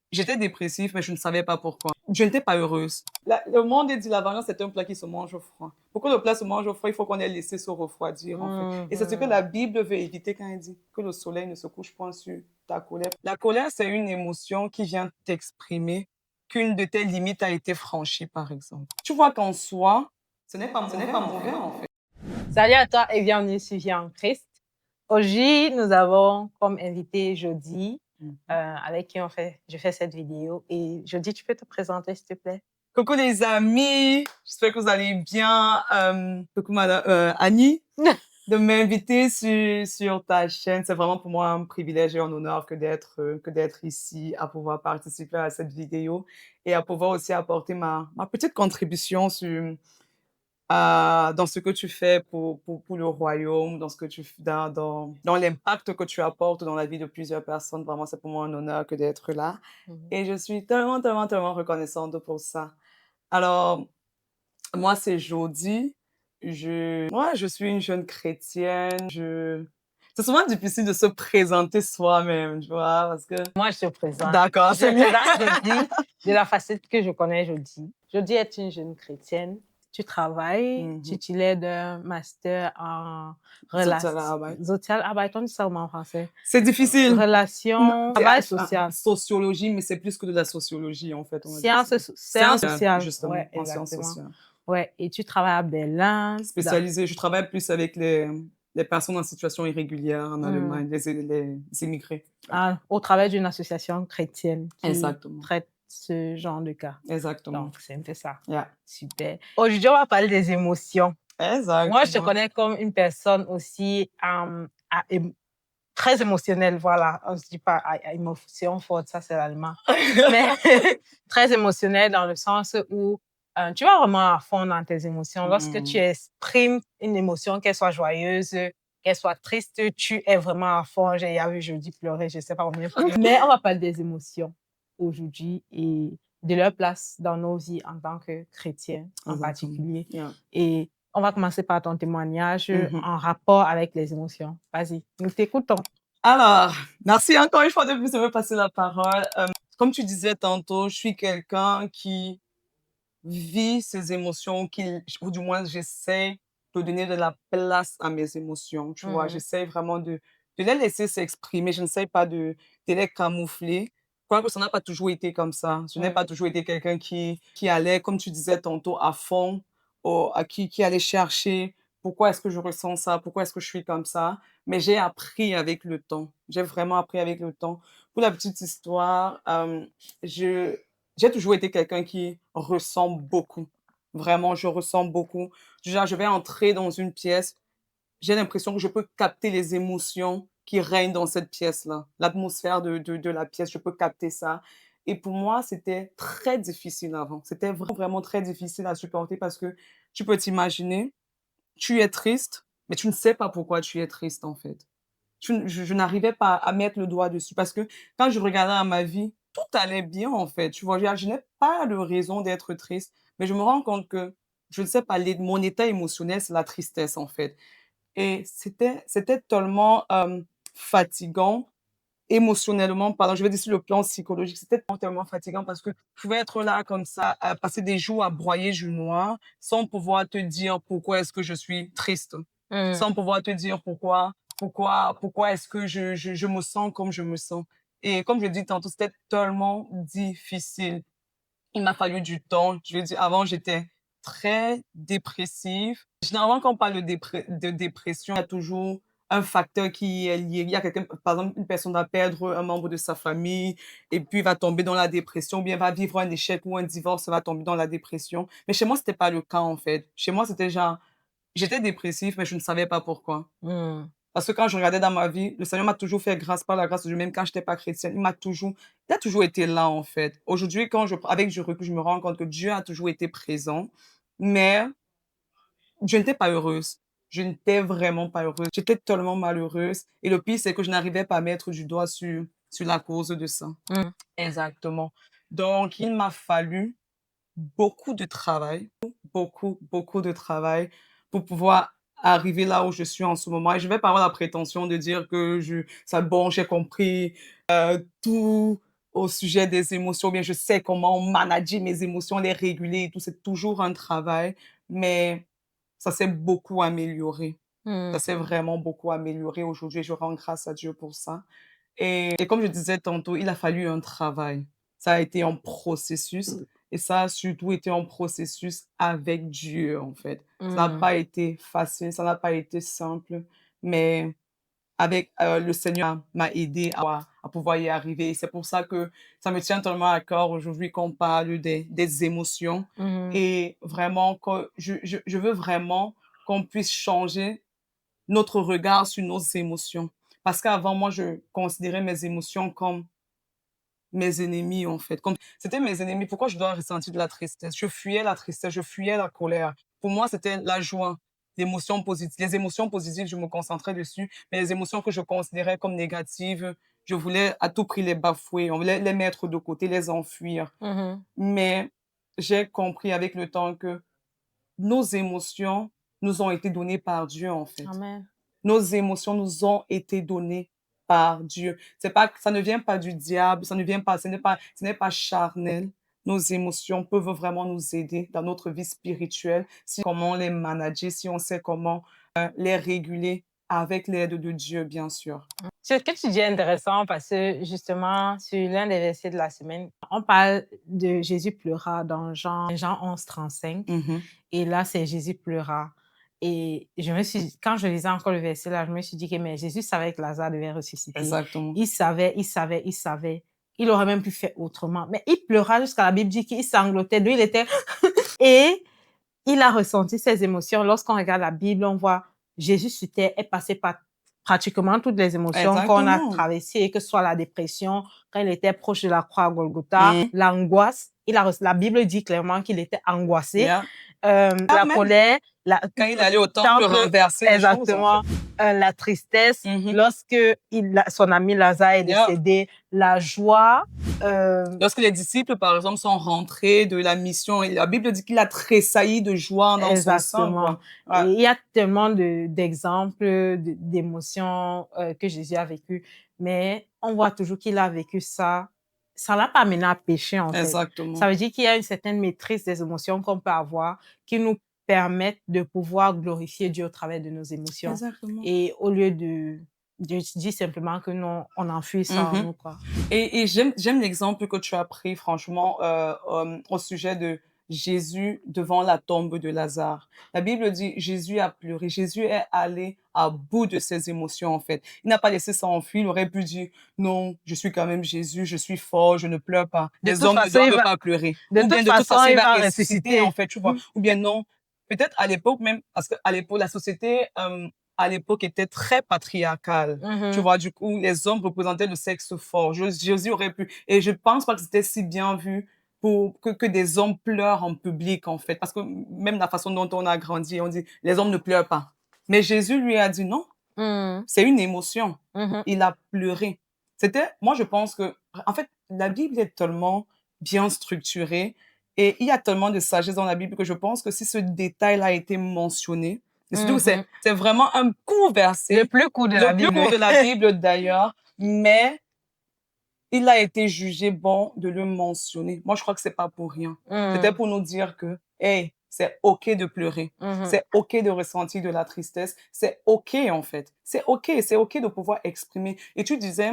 J'étais dépressive, mais je ne savais pas pourquoi. Je n'étais pas heureuse. Le monde dit la vengeance, c'est un plat qui se mange au froid. Pour que le plat se mange au froid, il faut qu'on ait laissé se refroidir, en fait. Et c'est ce que la Bible veut éviter quand elle dit que le soleil ne se couche point sur ta colère. La colère, c'est une émotion qui vient t'exprimer qu'une de tes limites a été franchie, par exemple. Tu vois qu'en soi, ce n'est pas mauvais, en fait. Salut à toi et bienvenue sur Vie en Christ. Aujourd'hui, nous avons comme invité Jody, avec qui je fais cette vidéo. Et Jody, tu peux te présenter, s'il te plaît? Coucou les amis, j'espère que vous allez bien. Coucou madame Annie, de m'inviter sur ta chaîne. C'est vraiment pour moi un privilège et un honneur que d'être ici, à pouvoir participer à cette vidéo et à pouvoir aussi apporter ma petite contribution dans ce que tu fais pour le royaume, dans ce que dans l'impact que tu apportes dans la vie de plusieurs personnes. Vraiment, c'est pour moi un honneur que d'être là. Et je suis tellement, tellement, tellement reconnaissante pour ça. Alors, moi, c'est Jody. Je suis une jeune chrétienne. C'est souvent difficile de se présenter soi-même, tu vois, parce que... Moi, je te présente. D'accord, Je c'est mieux. présente Jody de la facette que je connais Jody. Jody est une jeune chrétienne. Tu travailles, tu titulaire d'un master en Sozialarbeit. on dit ça comment en français? C'est difficile. Relation, travail social. Sociologie, mais c'est plus que de la sociologie, en fait. Sciences sociales. Justement, Ouais, en sciences exactement. sociales. Ouais, et tu travailles à Berlin. Spécialisée, je travaille plus avec les personnes en situation irrégulière en Allemagne, les immigrés. Au travers d'une association chrétienne qui Exactement. traite ce genre de cas. Exactement. Donc, c'est un peu ça. Yeah. Super. Aujourd'hui, on va parler des émotions. Exactement. Moi, je te connais comme une personne aussi très émotionnelle, voilà. On se dit pas à émotion forte, ça c'est l'allemand. Mais très émotionnelle dans le sens où tu vas vraiment à fond dans tes émotions. Lorsque tu exprimes une émotion, qu'elle soit joyeuse, qu'elle soit triste, tu es vraiment à fond. J'ai vu Jody pleurer, je sais pas combien de fois. Mais on va parler des émotions aujourd'hui et de leur place dans nos vies en tant que chrétiens en particulier. Yeah. Et on va commencer par ton témoignage en rapport avec les émotions. Vas-y, nous t'écoutons. Alors, merci encore une fois de plus de me passer la parole. Comme tu disais tantôt, je suis quelqu'un qui vit ses émotions, ou du moins j'essaie de donner de la place à mes émotions, tu vois. J'essaie vraiment de les laisser s'exprimer. Je n'essaie pas de les camoufler. Quoique ça n'a pas toujours été comme ça. Je n'ai pas toujours été quelqu'un qui allait, comme tu disais tantôt, à fond, qui allait chercher pourquoi est-ce que je ressens ça, pourquoi est-ce que je suis comme ça. Mais j'ai appris avec le temps. J'ai vraiment appris avec le temps. Pour la petite histoire, j'ai toujours été quelqu'un qui ressent beaucoup. Vraiment, je ressens beaucoup. Genre, je vais entrer dans une pièce, j'ai l'impression que je peux capter les émotions qui règnent dans cette pièce-là. L'atmosphère de la pièce, je peux capter ça. Et pour moi, c'était très difficile avant. C'était vraiment très difficile à supporter parce que tu peux t'imaginer, tu es triste, mais tu ne sais pas pourquoi tu es triste, en fait. Je n'arrivais pas à mettre le doigt dessus parce que quand je regardais à ma vie, tout allait bien, en fait. Tu vois, je n'ai pas de raison d'être triste, mais je me rends compte que, je ne sais pas, mon état émotionnel, c'est la tristesse, en fait. Et c'était tellement fatigant, émotionnellement parlant. Je vais dire sur le plan psychologique, c'était tellement fatigant parce que je pouvais être là comme ça, à passer des jours à broyer du noir sans pouvoir te dire pourquoi est-ce que je suis triste, sans pouvoir te dire pourquoi est-ce que je me sens comme je me sens. Et comme je dis tantôt, c'était tellement difficile. Il m'a fallu du temps. Je veux dire, avant, j'étais très dépressive. Généralement, quand on parle de dépression, il y a toujours un facteur qui est lié. Il y a quelqu'un, par exemple, une personne va perdre un membre de sa famille et puis va tomber dans la dépression, ou bien va vivre un échec ou un divorce, va tomber dans la dépression. Mais chez moi, c'était pas le cas, en fait. Chez moi, c'était genre, j'étais dépressive, mais je ne savais pas pourquoi. Parce que quand je regardais dans ma vie, le Seigneur m'a toujours fait grâce par la grâce de Dieu, même quand je n'étais pas chrétienne. Il a toujours été là, en fait. Aujourd'hui, avec du recul, je me rends compte que Dieu a toujours été présent, mais je n'étais pas heureuse. Je n'étais vraiment pas heureuse. J'étais tellement malheureuse. Et le pire, c'est que je n'arrivais pas à mettre du doigt sur la cause de ça. Exactement. Donc, il m'a fallu beaucoup de travail, beaucoup, beaucoup de travail pour pouvoir arriver là où je suis en ce moment. Et je vais pas avoir la prétention de dire que ça bon, j'ai compris tout au sujet des émotions, bien je sais comment manager mes émotions, les réguler et tout, c'est toujours un travail, mais ça s'est beaucoup amélioré. Mmh. Ça s'est vraiment beaucoup amélioré aujourd'hui et je rends grâce à Dieu pour ça. Et comme je disais tantôt, il a fallu un travail. Ça a été un processus et ça a surtout été un processus avec Dieu, en fait. Ça n'a Mmh. pas été facile, ça n'a pas été simple, mais avec, le Seigneur m'a aidé à pouvoir y arriver. C'est pour ça que ça me tient tellement à cœur aujourd'hui qu'on parle des émotions Mmh. et vraiment que je veux vraiment qu'on puisse changer notre regard sur nos émotions. Parce qu'avant, moi, je considérais mes émotions comme mes ennemis, en fait. Comme c'était mes ennemis. Pourquoi je dois ressentir de la tristesse? Je fuyais la tristesse, je fuyais la colère. Pour moi, c'était la joie, l'émotion positive. Les émotions positives, je me concentrais dessus, mais les émotions que je considérais comme négatives, je voulais à tout prix les bafouer. On voulait les mettre de côté, les enfuir. Mmh. Mais j'ai compris avec le temps que nos émotions nous ont été données par Dieu, en fait. Amen. Nos émotions nous ont été données par Dieu. C'est pas, ça ne vient pas du diable, ça ne vient pas, ce n'est pas charnel. Nos émotions peuvent vraiment nous aider dans notre vie spirituelle, si comment les manager, si on sait comment les réguler avec l'aide de Dieu, bien sûr. Ce que tu dis est intéressant parce que justement, sur l'un des versets de la semaine, on parle de Jésus pleura dans Jean 11, 35. Mhm. Et là, c'est Jésus pleura. Et quand je lisais encore le verset là, je me suis dit que mais Jésus savait que Lazare devait ressusciter. Exactement. Il savait, il savait, il savait. Il aurait même pu faire autrement. Mais il pleura jusqu'à la Bible dit qu'il sanglotait. Lui, il était... Et il a ressenti ses émotions. Lorsqu'on regarde la Bible, on voit Jésus sur terre est passé par pratiquement toutes les émotions qu'on a Exactement. traversées, que ce soit la dépression, quand il était proche de la croix à Golgotha, Mhm. l'angoisse. La Bible dit clairement qu'il était angoissé. Yeah. La Même colère, quand il allait au temple renverser les choses, en exactement, fait. la tristesse, Mhm. lorsque son ami Lazare est Yeah. décédé, la joie, Lorsque les disciples, par exemple, sont rentrés de la mission, et la Bible dit qu'il a tressailli de joie dans son sang, exactement. quoi. Ouais. Et il y a tellement d'exemples, d'émotions que Jésus a vécues, mais on voit toujours qu'il a vécu ça. Ça l'a pas amené à pécher, en fait. Exactement. Ça veut dire qu'il y a une certaine maîtrise des émotions qu'on peut avoir qui nous permettent de pouvoir glorifier Dieu au travers de nos émotions. Exactement. Et au lieu de dire simplement que non, on enfuit ça en Mhm. nous, quoi. Et j'aime l'exemple que tu as pris, franchement, au sujet de Jésus devant la tombe de Lazare. La Bible dit, Jésus a pleuré. Jésus est allé à bout de ses émotions, en fait. Il n'a pas laissé ça enfuir. Il aurait pu dire, non, je suis quand même Jésus, je suis fort, je ne pleure pas. De Les toute hommes ne façon, doivent pas pleurer. de Ou bien, toute de toute façon, façon, il il va va ressusciter, ressusciter. en fait, tu vois. Ou bien, non. Peut-être à l'époque même, parce qu'à l'époque, la société, à l'époque, était très patriarcale. Tu Mhm. vois, du coup, les hommes représentaient le sexe fort. Jésus aurait pu. Et je pense pas que c'était si bien vu pour que des hommes pleurent en public, en fait. Parce que même la façon dont on a grandi, on dit les hommes ne pleurent pas. Mais Jésus lui a dit non, Mhm. c'est une émotion. Mhm. Il a pleuré. Moi, je pense que, en fait, la Bible est tellement bien structurée et il y a tellement de sagesse dans la Bible que je pense que si ce détail a été mentionné, et surtout que Mhm. c'est vraiment un court Le verset, plus court de le la plus Bible. court de la Bible d'ailleurs, mais il a été jugé bon de le mentionner. Moi, je crois que c'est pas pour rien. C'était Mhm. pour nous dire que, hey, c'est OK de pleurer. Mhm. C'est OK de ressentir de la tristesse. C'est OK, en fait. C'est OK de pouvoir exprimer. Et tu disais,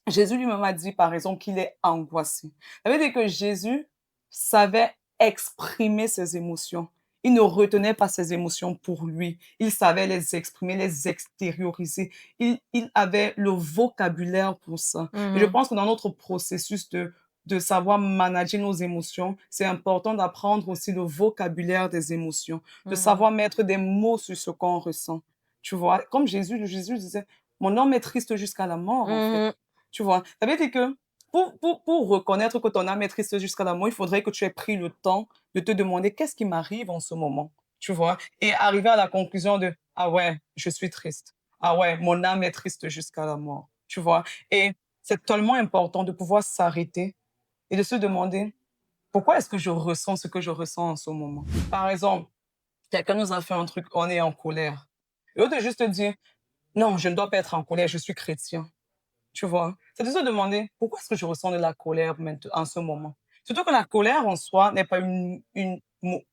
Jésus lui-même a dit, par exemple, qu'il est angoissé. Ça veut dire que Jésus savait exprimer ses émotions. Il ne retenait pas ses émotions pour lui. Il savait les exprimer, les extérioriser. Il avait le vocabulaire pour ça. Et je Mhm. pense que dans notre processus de savoir manager nos émotions, c'est important d'apprendre aussi le vocabulaire des émotions, de Mhm. savoir mettre des mots sur ce qu'on ressent. Tu vois, comme Jésus disait, mon âme est triste jusqu'à la mort, en fait. Mhm. Tu vois? Ça veut dire que pour reconnaître que ton âme est triste jusqu'à la mort, il faudrait que tu aies pris le temps de te demander: «Qu'est-ce qui m'arrive en ce moment?» Tu vois? Et arriver à la conclusion de: «Ah ouais, je suis triste. Ah ouais, mon âme est triste jusqu'à la mort». Tu vois? Et c'est tellement important de pouvoir s'arrêter et de se demander: «Pourquoi est-ce que je ressens ce que je ressens en ce moment?» Par exemple, quelqu'un nous a fait un truc, on est en colère. Et au lieu de juste dire: «Non, je ne dois pas être en colère, je suis chrétien». Tu vois? C'est de se demander: «Pourquoi est-ce que je ressens de la colère en ce moment?» Surtout que la colère en soi n'est pas une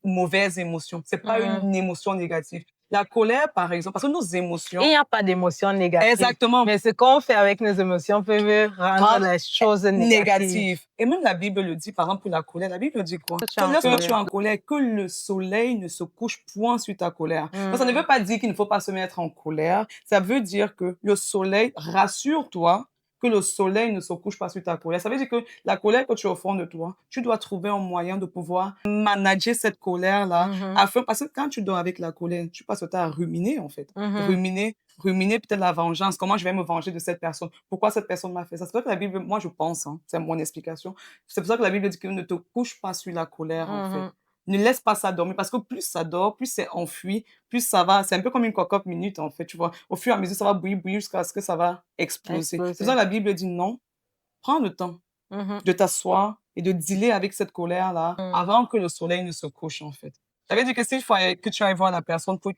mauvaise émotion, c'est pas Mhm. une émotion négative. La colère, par exemple, parce que nos Il émotions n'y a pas d'émotion négative. exactement, Mais ce qu'on fait avec nos émotions peut rendre rendre les choses négatives. négative et même la Bible le dit, par exemple, pour la colère, la Bible dit quoi? Que tu es Que en lorsque tu es colère. en colère, que le soleil ne se couche point sur ta colère. Donc ça ne Mhm. veut pas dire qu'il ne faut pas se mettre en colère, ça veut dire que le soleil rassure-toi que le soleil ne se couche pas sur ta colère. Ça veut dire que la colère que tu as au fond de toi, tu dois trouver un moyen de pouvoir manager cette colère-là Mhm. afin parce que quand tu dors avec la colère, tu passes ton temps à ruminer, en fait. Mhm. Ruminer peut-être la vengeance. Comment je vais me venger de cette personne? Pourquoi cette personne m'a fait ça? C'est pour ça que la Bible, moi je pense, hein, c'est mon explication. C'est pour ça que la Bible dit que ne te couche pas sur la colère, en fait. Mhm. Ne laisse pas ça dormir parce que plus ça dort, plus c'est enfoui, plus ça va. C'est un peu comme une cocotte minute, en fait, tu vois. Au fur et à mesure, ça va bouillir, bouillir jusqu'à ce que ça va exploser. C'est pour ça Exploser. que la Bible dit non. Prends le temps Mhm. de t'asseoir et de dealer avec cette colère-là Mhm. avant que le soleil ne se couche, en fait. Ça veut dire que s'il faut que tu ailles voir la personne pour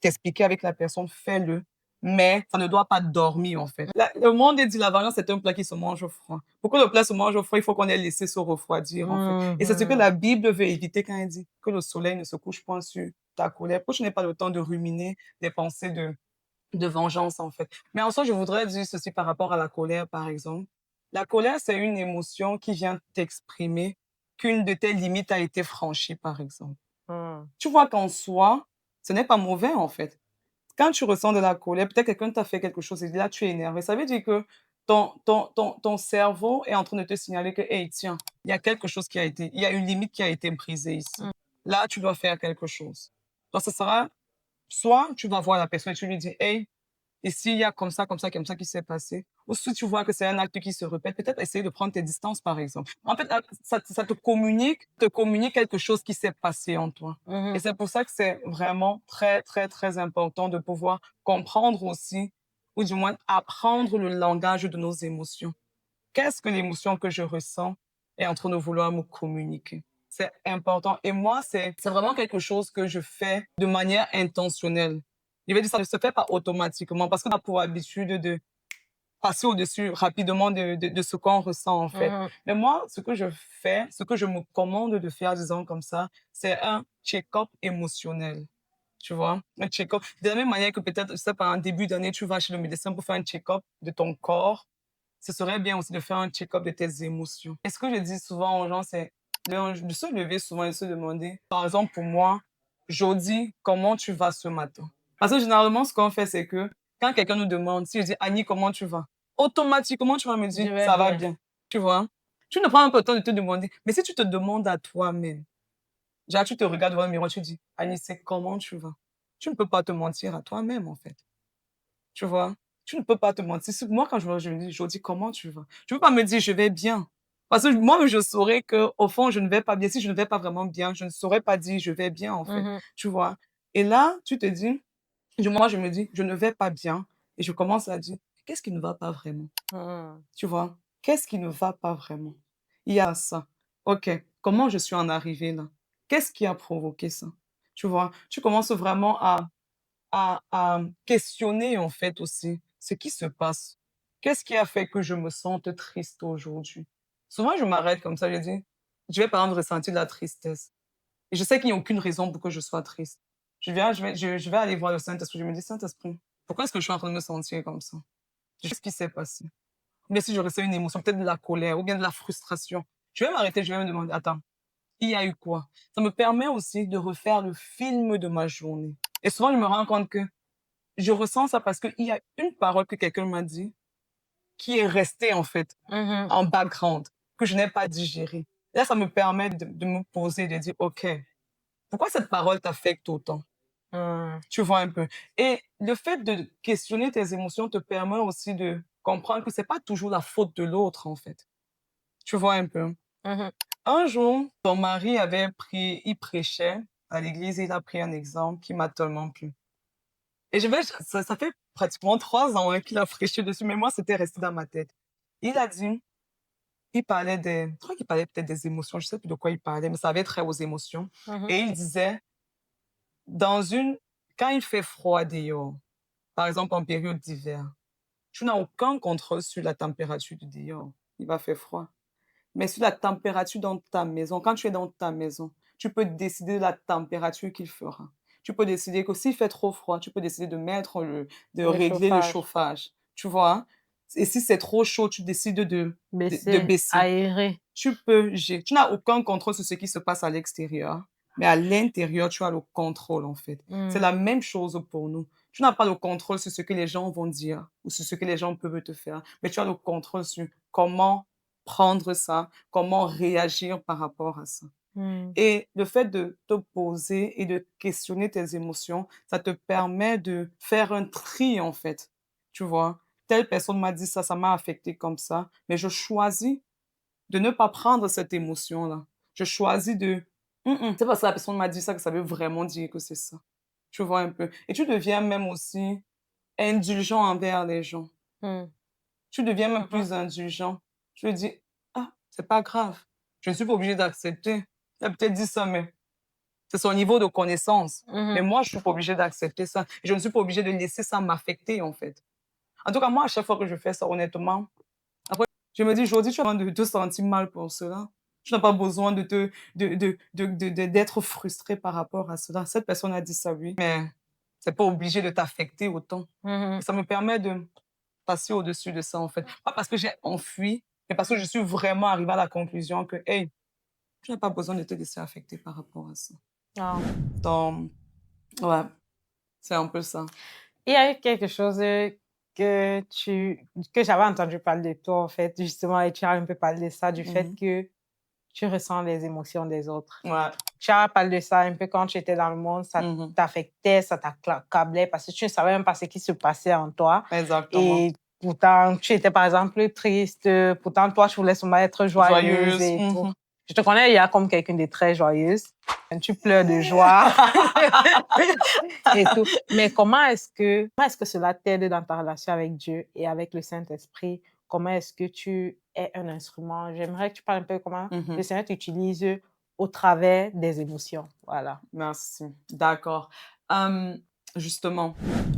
t'expliquer avec la personne, fais-le. Mais ça ne doit pas dormir, en fait. Le monde dit la vengeance, c'est un plat qui se mange au froid. Pour que le plat se mange au froid, il faut qu'on ait laissé se refroidir, en fait. Et c'est ce que Mhm. la Bible veut éviter quand elle dit que le soleil ne se couche pas sur ta colère, pour que tu n'aies pas le temps de ruminer des pensées de vengeance, en fait. Mais en soi, je voudrais dire ceci par rapport à la colère, par exemple. La colère, c'est une émotion qui vient t'exprimer qu'une de tes limites a été franchie, par exemple. Mhm. Tu vois qu'en soi, ce n'est pas mauvais, en fait. Quand tu ressens de la colère, peut-être quelqu'un t'a fait quelque chose et là, tu es énervé. Ça veut dire que ton cerveau est en train de te signaler que, hey, tiens, il y a une limite qui a été brisée ici. Là, tu dois faire quelque chose. Donc, ce sera, soit tu vas voir la personne et tu lui dis, hey, ici, il y a comme ça qui s'est passé. Ou si tu vois que c'est un acte qui se répète, peut-être essayer de prendre tes distances, par exemple. En fait, là, ça te communique quelque chose qui s'est passé en toi. Et Mhm. c'est pour ça que c'est vraiment très, très, très important de pouvoir comprendre aussi, ou du moins apprendre le langage de nos émotions. Qu'est-ce que l'émotion que je ressens est en train de vouloir me communiquer? C'est important. Et moi, c'est vraiment quelque chose que je fais de manière intentionnelle. Je vais dire, ça ne se fait pas automatiquement parce qu'on a pour habitude de passer au-dessus rapidement de ce qu'on ressent, en fait. Mhm. Mais moi, ce que je fais, ce que je me commande de faire, disons comme ça, c'est un check-up émotionnel. Tu vois? Un check-up. De la même manière que peut-être, je sais pas, en début d'année, tu vas chez le médecin pour faire un check-up de ton corps, ce serait bien aussi de faire un check-up de tes émotions. Et ce que je dis souvent aux gens, c'est de se lever souvent et de se demander, par exemple, pour moi, Jody, comment tu vas ce matin? Parce que généralement, ce qu'on fait, c'est que quand quelqu'un nous demande, si je dis, Annie, comment tu vas? Automatiquement, tu vas me Je dire, vais ça va bien. bien. Tu vois? Tu ne prends même pas le temps de te demander. Mais si tu te demandes à toi-même, genre, tu te regardes devant le miroir, tu dis, Annie, c'est comment tu vas? Tu ne peux pas te mentir à toi-même, en fait. Tu vois? Tu ne peux pas te mentir. Moi, quand je me dis: «Jody, comment tu vas?» Je ne peux pas me dire: «Je vais bien». Parce que moi, je saurais qu'au fond, je ne vais pas bien. Si je ne vais pas vraiment bien, je ne saurais pas dire: «Je vais bien», en fait, Mhm. tu vois? Et là, tu te dis moi, je me dis: «Je ne vais pas bien» et je commence à dire: «Qu'est-ce qui ne va pas vraiment?» Mhm. Tu vois? Qu'est-ce qui ne va pas vraiment? Il y a ça. OK, comment je suis en arrivée là? Qu'est-ce qui a provoqué ça? Tu vois? Tu commences vraiment à questionner en fait aussi ce qui se passe. Qu'est-ce qui a fait que je me sente triste aujourd'hui? Souvent, je m'arrête comme ça, je dis, je vais par exemple ressentir de la tristesse. Et je sais qu'il n'y a aucune raison pour que je sois triste. Je vais aller voir le Saint-Esprit. Je me dis, Saint-Esprit, pourquoi est-ce que je suis en train de me sentir comme ça? Qu'est-ce qui s'est passé? Ou bien si je ressens une émotion, peut-être de la colère ou bien de la frustration. Je vais m'arrêter, je vais me demander, attends, il y a eu quoi? Ça me permet aussi de refaire le film de ma journée. Et souvent, je me rends compte que je ressens ça parce qu'il y a une parole que quelqu'un m'a dit qui est restée en fait Mhm. en background, que je n'ai pas digérée. Là, ça me permet de me poser, de dire, OK, pourquoi cette parole t'affecte autant? Mhm. Tu vois un peu. Et le fait de questionner tes émotions te permet aussi de comprendre que c'est pas toujours la faute de l'autre en fait. Tu vois un peu. Mhm. Un jour, ton mari il prêchait à l'église et il a pris un exemple qui m'a tellement plu. Et ça fait pratiquement 3 ans, hein, qu'il a prêché dessus, mais moi, c'était resté dans ma tête. Il a dit, je crois qu'il parlait peut-être des émotions, je sais plus de quoi il parlait, mais ça avait trait aux émotions. Mhm. Et il disait, dans une, quand il fait froid dehors, par exemple en période d'hiver, Tu n'as aucun contrôle sur la température du dehors. Il va faire froid. Mais sur la température dans ta maison, quand tu es dans ta maison, tu peux décider de la température qu'il fera. Tu peux décider que s'il fait trop froid, tu peux décider de Le régler le chauffage, chauffage. Tu vois? Et si c'est trop chaud, tu décides de baisser, baisser. aérer. Tu n'as aucun contrôle sur ce qui se passe à l'extérieur, mais à l'intérieur, tu as le contrôle, en fait. C'est Mm. la même chose pour nous. Tu n'as pas le contrôle sur ce que les gens vont dire ou sur ce que les gens peuvent te faire, mais tu as le contrôle sur comment prendre ça, comment réagir par rapport à ça. Mm. Et le fait de te poser et de questionner tes émotions, ça te permet de faire un tri, en fait. Tu vois? Telle personne m'a dit ça, ça m'a affecté comme ça, mais je choisis de ne pas prendre cette émotion-là. Je choisis de c'est parce que la personne m'a dit ça que ça veut vraiment dire que c'est ça. Tu vois un peu? Et tu deviens même aussi indulgent envers les gens. Mm. Tu deviens même Mhm. plus indulgent. Tu te dis: «Ah, c'est pas grave. Je ne suis pas obligé d'accepter. Il a peut-être dit ça, mais c'est son niveau de connaissance. Mais Mhm. moi, je suis pas obligée d'accepter ça. Je ne suis pas obligée de laisser ça m'affecter, en fait». En tout cas, moi, à chaque fois que je fais ça, honnêtement, après, je me dis: «Aujourd'hui, tu as besoin de te sentir mal pour cela. Tu n'as pas besoin d'être frustré par rapport à cela. Cette personne a dit ça, oui, mais c'est pas obligé de t'affecter autant». Et Mhm. ça me permet de passer au-dessus de ça, en fait. Pas parce que j'ai enfui, mais parce que je suis vraiment arrivée à la conclusion que, hey, tu n'as pas besoin de te laisser affecter par rapport à ça. Ah. Donc, ouais, c'est un peu ça. Il y a eu quelque chose que j'avais entendu parler de toi, en fait, justement, et tu as un peu parlé de ça, du fait Mhm. que tu ressens les émotions des autres. Ouais. Tu as parlé de ça un peu quand tu étais dans le monde, ça Mhm. t'affectait, ça t'accablait parce que tu ne savais même pas ce qui se passait en toi. Exactement. Et pourtant, tu étais par exemple triste, pourtant toi, tu voulais seulement être joyeuse Joyeuse. et tout. Mhm. Je te connais, il y a comme quelqu'un de très joyeuse. Tu pleures de joie et tout. Mais comment est-ce que cela t'aide dans ta relation avec Dieu et avec le Saint-Esprit? Comment est-ce que tu es un instrument? J'aimerais que tu parles un peu comment le Mhm. Seigneur t'utilise au travers des émotions. Voilà. Merci. D'accord. Hem, Justement,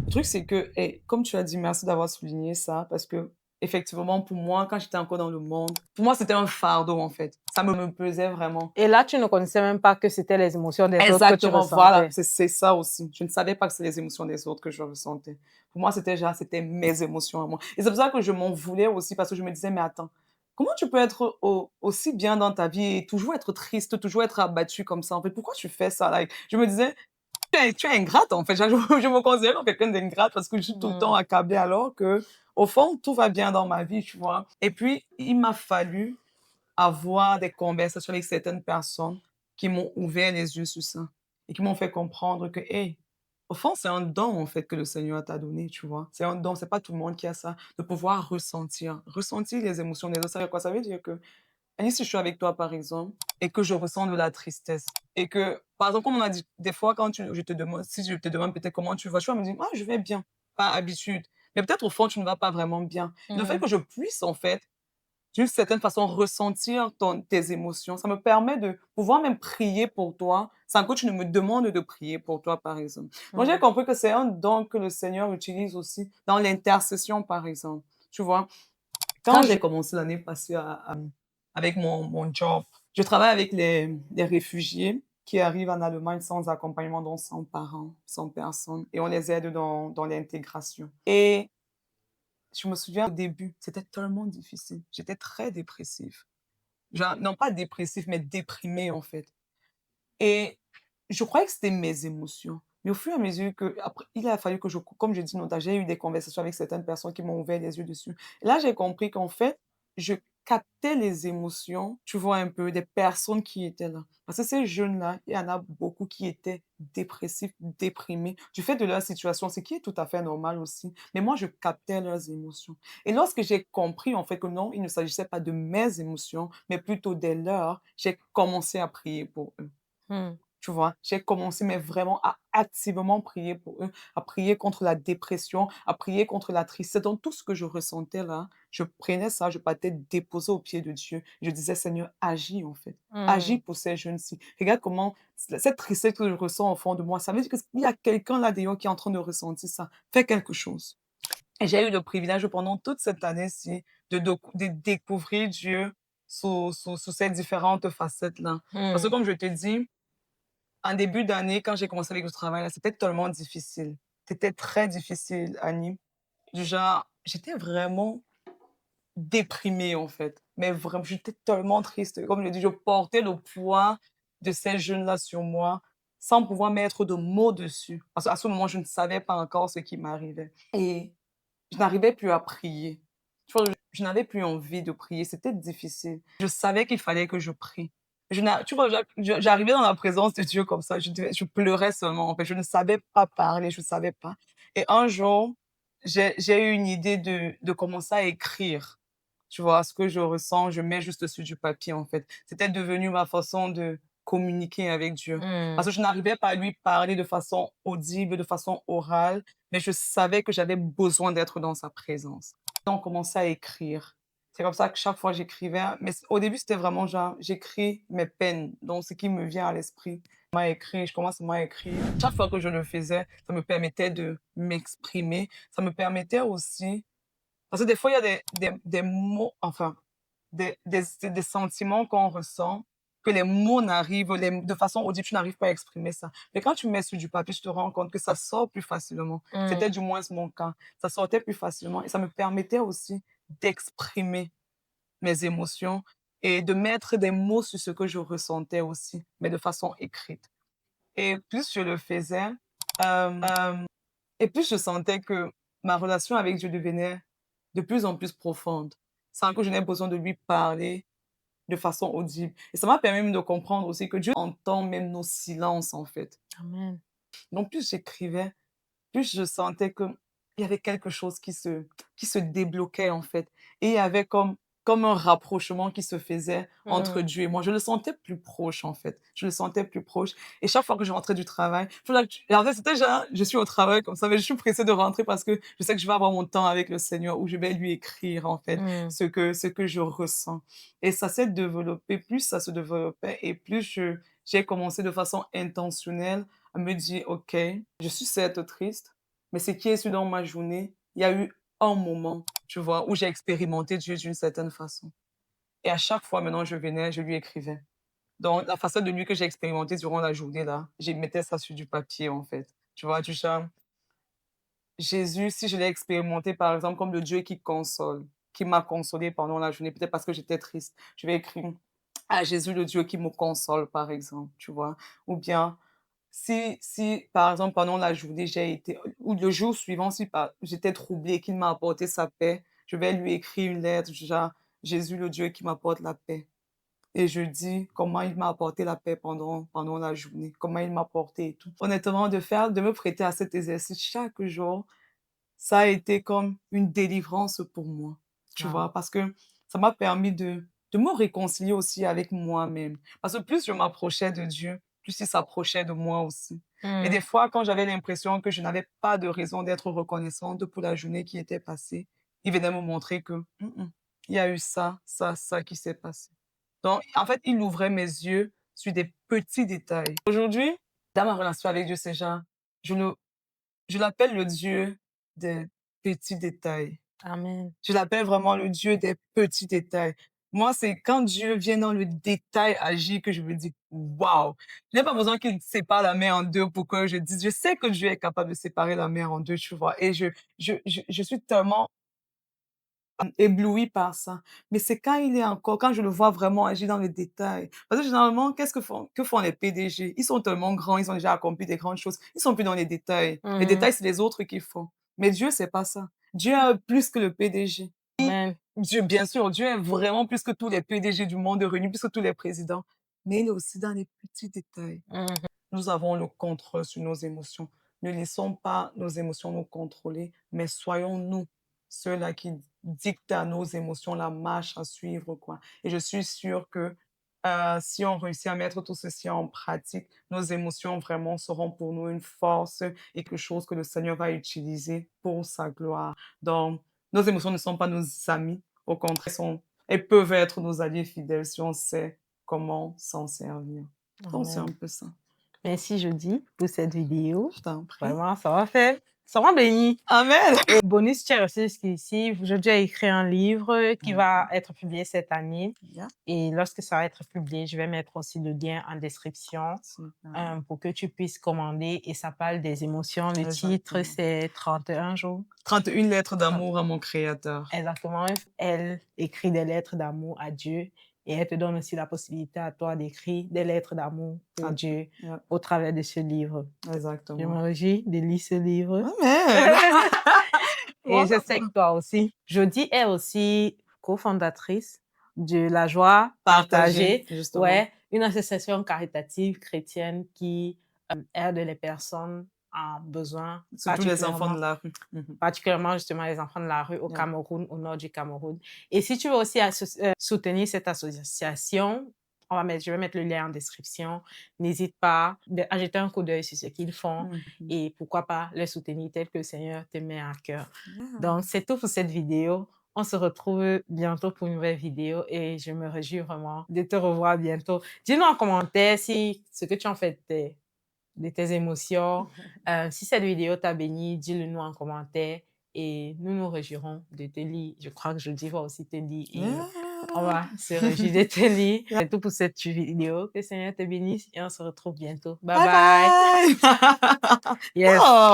le truc, c'est que et comme tu as dit, merci d'avoir souligné ça parce que effectivement, pour moi, quand j'étais encore dans le monde, pour moi, c'était un fardeau, en fait. Ça me pesait vraiment. Et là, tu ne connaissais même pas que c'était les émotions des autres que tu Exactement, voilà, ressentais. c'est ça aussi. Je ne savais pas que c'est les émotions des autres que je ressentais. Pour moi, c'était mes émotions à moi. Et c'est pour ça que je m'en voulais aussi parce que je me disais: «Mais attends, comment tu peux être au aussi bien dans ta vie et toujours être triste, toujours être abattu comme ça, en fait? Pourquoi tu fais ça?» Like, je me disais: tu es ingrate, en fait. Je me considère comme quelqu'un d'ingrate parce que je suis tout le temps Mmh. accablée alors que au fond, tout va bien dans ma vie, tu vois? Et puis, il m'a fallu avoir des conversations avec certaines personnes qui m'ont ouvert les yeux sur ça et qui m'ont fait comprendre que, hey, au fond, c'est un don, en fait, que le Seigneur t'a donné, tu vois? C'est un don, c'est pas tout le monde qui a ça, de pouvoir ressentir les émotions des autres. Ça veut dire quoi? Ça veut dire que et si je suis avec toi, par exemple, et que je ressens de la tristesse et que, par exemple, comme on a dit, des fois, quand je te demande, si je te demande peut-être comment tu vas, tu vas me dire, ah, je vais bien, par habitude. Mais peut-être au fond, tu ne vas pas vraiment bien. Et le fait Mmh. que je puisse, en fait, d'une certaine façon, ressentir tes émotions, ça me permet de pouvoir même prier pour toi sans que tu ne me demandes de prier pour toi, par exemple. Moi, j'ai Mmh. compris que c'est un don que le Seigneur utilise aussi dans l'intercession, par exemple. Tu vois, quand Quand je j'ai commencé l'année passée avec mon job, je travaille avec les réfugiés qui arrivent en Allemagne sans accompagnement, dont sans parents, sans personne, et on les aide dans l'intégration. Et je me souviens au début, c'était tellement difficile. J'étais très dépressive. Genre, non pas dépressive, mais déprimée en fait. Et je croyais que c'était mes émotions. Mais au fur et à mesure que, après, il a fallu que comme je dis, non, j'ai eu des conversations avec certaines personnes qui m'ont ouvert les yeux dessus. Et là, j'ai compris qu'en fait, je captais les émotions, tu vois, un peu, des personnes qui étaient là. Parce que ces jeunes-là, il y en a beaucoup qui étaient dépressifs, déprimés, du fait de leur situation, ce qui est tout à fait normal aussi. Mais moi, je captais leurs émotions. Et lorsque j'ai compris, en fait, que non, il ne s'agissait pas de mes émotions, mais plutôt des leurs, j'ai commencé à prier pour eux. mmh. Tu vois? J'ai commencé, mais vraiment à activement prier pour eux, à prier contre la dépression, à prier contre la tristesse. Dans tout ce que je ressentais là, je prenais ça, je partais déposer aux pieds de Dieu. Je disais: «Seigneur, agis en fait. Agis Mmh. pour ces jeunes-ci. Regarde comment cette tristesse que je ressens au fond de moi, ça veut dire qu'il y a quelqu'un là dehors qui est en train de ressentir ça. Fais quelque chose». Et j'ai eu le privilège pendant toute cette année-ci de découvrir Dieu sous ces différentes facettes-là. Parce que Mmh. comme je te dis, en début d'année, quand j'ai commencé avec le travail, là, c'était tellement difficile. C'était très difficile, Annie. Du genre, j'étais vraiment déprimée, en fait. Mais vraiment, j'étais tellement triste. Comme je dis, je portais le poids de ces jeunes-là sur moi sans pouvoir mettre de mots dessus. Parce qu'à ce moment, je ne savais pas encore ce qui m'arrivait. Et je n'arrivais plus à prier. Tu vois, je n'avais plus envie de prier, c'était difficile. Je savais qu'il fallait que je prie. Tu vois, j'arrivais dans la présence de Dieu comme ça, je pleurais seulement, en fait, je ne savais pas parler, je ne savais pas. Et un jour, j'ai eu une idée de commencer à écrire. Tu vois, ce que je ressens, je mets juste sur du papier, en fait. C'était devenu ma façon de communiquer avec Dieu. Mmh. Parce que je n'arrivais pas à lui parler de façon audible, de façon orale, mais je savais que j'avais besoin d'être dans sa présence. On commençait à écrire. C'est comme ça que chaque fois j'écrivais, mais au début, c'était vraiment genre, j'écris mes peines, donc ce qui me vient à l'esprit. Je commence à écrire. Chaque fois que je le faisais, ça me permettait de m'exprimer. Ça me permettait aussi, parce que des fois, il y a des mots, enfin, des sentiments qu'on ressent, que les mots n'arrivent, de façon audible, tu n'arrives pas à exprimer ça. Mais quand tu mets sur du papier, tu te rends compte que ça sort plus facilement. Mmh. C'était du moins mon cas. Ça sortait plus facilement et ça me permettait aussi d'exprimer mes émotions et de mettre des mots sur ce que je ressentais aussi, mais de façon écrite. Et plus je le faisais, et plus je sentais que ma relation avec Dieu devenait de plus en plus profonde, sans que je n'ai besoin de lui parler de façon audible. Et ça m'a permis de comprendre aussi que Dieu entend même nos silences, en fait. Amen. Donc, plus j'écrivais, plus je sentais qu'il y avait quelque chose qui se débloquait, en fait. Et il y avait comme un rapprochement qui se faisait entre Mmh. Dieu et moi. Je le sentais plus proche, en fait. Je le sentais plus proche. Et chaque fois que je rentrais du travail, et en fait, c'était genre, je suis au travail comme ça, mais je suis pressée de rentrer parce que je sais que je vais avoir mon temps avec le Seigneur où je vais lui écrire, en fait, Mmh. ce que je ressens. Et ça s'est développé, plus ça se développait et plus j'ai commencé de façon intentionnelle à me dire, OK, je suis certes triste, mais ce qui est sur dans ma journée, il y a eu un moment, tu vois, où j'ai expérimenté Dieu d'une certaine façon. Et à chaque fois, maintenant, je venais, je lui écrivais. Donc, la façon de lui que j'ai expérimenté durant la journée, là, je mettais ça sur du papier, en fait. Tu vois, du genre, Jésus, si je l'ai expérimenté, par exemple, comme le Dieu qui console, qui m'a consolé pendant la journée, peut-être parce que j'étais triste, je vais écrire à Jésus, le Dieu qui me console, par exemple, tu vois. Ou bien, si, par exemple, pendant la journée, j'ai été ou le jour suivant, si j'étais troublée et qu'il m'a apporté sa paix, je vais lui écrire une lettre, du genre: «Jésus, le Dieu qui m'apporte la paix». Et je dis comment il m'a apporté la paix pendant la journée, comment il m'a porté et tout. Honnêtement, de me prêter à cet exercice chaque jour, ça a été comme une délivrance pour moi, tu Waouh. vois? Parce que ça m'a permis de me réconcilier aussi avec moi-même. Parce que plus je m'approchais de Dieu, plus il s'approchait de moi aussi. Et Mmh. des fois, quand j'avais l'impression que je n'avais pas de raison d'être reconnaissante pour la journée qui était passée, il venait me montrer que il y a eu ça, ça, ça qui s'est passé. Donc, en fait, il ouvrait mes yeux sur des petits détails. Aujourd'hui, dans ma relation avec Dieu, c'est genre, je le je l'appelle le Dieu des petits détails. Amen. Je l'appelle vraiment le Dieu des petits détails. Moi, c'est quand Dieu vient dans le détail agir que je me dis: «Waouh!» Je n'ai pas besoin qu'il sépare la mer en 2 pour que je dise je sais que Dieu est capable de séparer la mer en 2, tu vois? Et je suis tellement éblouie par ça. Mais c'est quand je le vois vraiment agir dans les détails. Parce que généralement, que font les PDG? Ils sont tellement grands, ils ont déjà accompli des grandes choses. Ils sont plus dans les détails. Les Mmh. détails, c'est les autres qui font. Mais Dieu, c'est pas ça. Dieu a plus que le PDG. Amen. Dieu, bien sûr, Dieu est vraiment plus que tous les PDG du monde réunis, plus que tous les présidents. Mais il est aussi dans les petits détails. Mmh. Nous avons le contrôle sur nos émotions. Ne laissons pas nos émotions nous contrôler, mais soyons nous ceux-là qui dictent à nos émotions la marche à suivre, quoi. Et je suis sûre que si on réussit à mettre tout ceci en pratique, nos émotions vraiment seront pour nous une force et quelque chose que le Seigneur va utiliser pour sa gloire. Donc, nos émotions ne sont pas nos amis, au contraire, elles peuvent être nos alliés fidèles si on sait comment s'en servir. Donc, c'est un Amen. peu ça. Merci Jody pour cette vidéo. Je t'en prie. Vraiment, ça m'a fait Seront bénis. Amen. Et bonus, tu as reçu jusqu'ici. Je dois écrire un livre qui va être publié cette année. Yeah. Et lorsque ça va être publié, je vais mettre aussi le lien en description Super. pour que tu puisses commander. Et ça parle des émotions. Le titre, Exactement. c'est 31 jours. 31 lettres d'amour à mon créateur. Exactement. Elle écrit des lettres d'amour à Dieu et elle te donne aussi la possibilité à toi d'écrire des lettres d'amour pour Dieu Yeah. au travers de ce livre. Je Exactement. me réjouis de lire ce livre. Amen. Et je sais que toi aussi. Jodie est aussi cofondatrice de La Joie Partagée. Justement. Ouais, une association caritative chrétienne qui aide les personnes en besoin. Surtout les enfants de la rue. Particulièrement justement les enfants de la rue au Cameroun, au nord du Cameroun. Et si tu veux aussi soutenir cette association, je vais mettre le lien en description. N'hésite pas à jeter un coup d'œil sur ce qu'ils font et pourquoi pas les soutenir tel que le Seigneur te met à cœur. Donc, c'est tout pour cette vidéo. On se retrouve bientôt pour une nouvelle vidéo et je me réjouis vraiment de te revoir bientôt. Dis-nous en commentaire si ce que tu en fais de tes émotions. Si cette vidéo t'a béni, dis-le nous en commentaire et nous nous réjouirons de te lire. Je crois que Jodie va aussi te lire et on va se réjouir de te lire. C'est tout pour cette vidéo. Que le Seigneur te bénisse et on se retrouve bientôt. Bye bye. Bye. Yes. Oh.